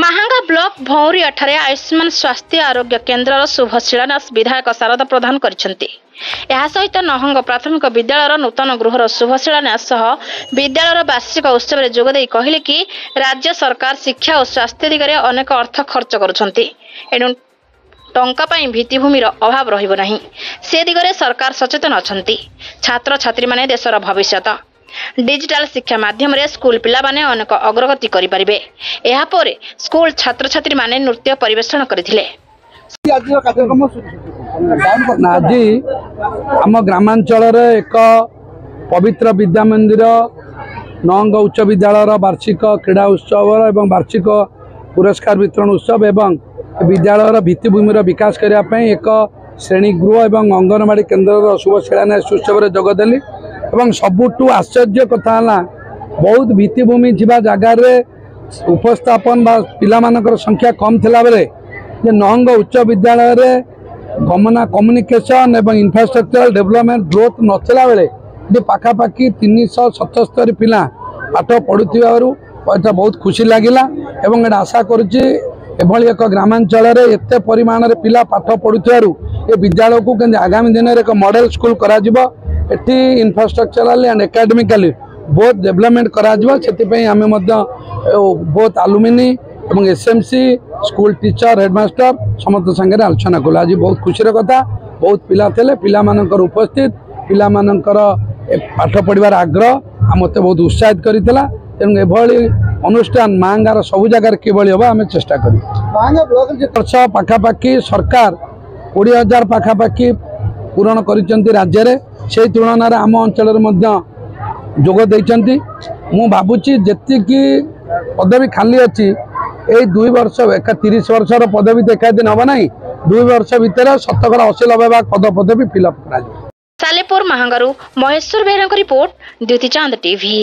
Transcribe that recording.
Mahanga block भौरी अठारे आयुष्मान स्वास्थ्य आरोग्य केन्द्र शुभ शिलान्यास विधायक शारदा प्रधान करिसेंती। यह सहित नहंग प्राथमिक विद्यालय नूतन गृहर शुभ शिलान्यास सह विद्यालय वार्षिक उत्सव में जोगदे कहले कि राज्य सरकार शिक्षा और स्वास्थ्य दिगरे अनेक अर्थ खर्च करुछंती। एणु टंका पाई भित्तिभूमिर अभाव रहिबो नाही, से दिगरे सरकार सचेतन अछंती। छात्र छात्री माने देशर भविष्यत। डिजिटल शिक्षा माध्यम रे स्कूल पिला माने अनेक अग्रगति करि परिबे। एहा परे स्कूल छात्र छात्री माने नृत्य परिवेषण करथिले। आज आम ग्रामांचल एक पवित्र विद्या मंदिर नहंग उच्च विद्यालय वार्षिक क्रीड़ा उत्सव एवं वार्षिक पुरस्कार वितरण उत्सव एवं विद्यालय भित्तिभूमिर विकास करने एक श्रेणीगृह एवं अंगनवाड़ी केन्द्र शुभ शिलान्यास उत्सव में जोगदेली। सबुठू आश्चर्य कथा बहुत भित्तिभूमि थिबा जगार उपस्थापन पिलामानकर संख्या कम थिला बेले जे नहंग उच्च विद्यालय रे कम्युनिकेशन एवं इंफ्रास्ट्रक्चरल डेवलपमेंट ग्रोथ नथिला बेले जे पाखापाखि 377 पिला पाठ पढ़ुथिबारु बहुत खुशी लागिला। एवं एटा आशा करुछि एभली एक ग्रामांचल एते परिमाण रे पिला पाठ पढ़ुथिबारु ए विद्यालय को केन आगामी दिन रे एक मॉडल स्कूल करा जिवो। एटी इंफ्रास्ट्रक्चरल एंड एकेडमिकली बहुत डेवलपमेंट करा जिवो। सेति पई हमें मध्य बहुत अलुमिनी एवं एसएमसी स्कूल टीचर हेडमास्टर समस्त संगे आलोचना कलु। आज बहुत खुशी कथा बहुत पिला थे पिला मानकर उपस्थित पिला मानकर पाठ पढ़ार आग्रह मत बहुत उत्साहित करथिला। तेणु एभली अनुष्ठान मांगार सब जगार किभली हम आम चेष्टा वर्ष पाखापाखि सरकार 20,000 पाखापाखि पूरण कर राज्य में से तुलन आम अंचल जोग देइछंती। मु भावुची जेति पदवी खाली अच्छी यही 2 वर्ष 30 वर्षर पदवी देखा दिन हम ना 2 वर्ष भितर 80-90 पद पदवी फिलअप करा। सालेपुर महांगारू महेश्वर बेहरा रिपोर्ट द्युति चांद टीवी।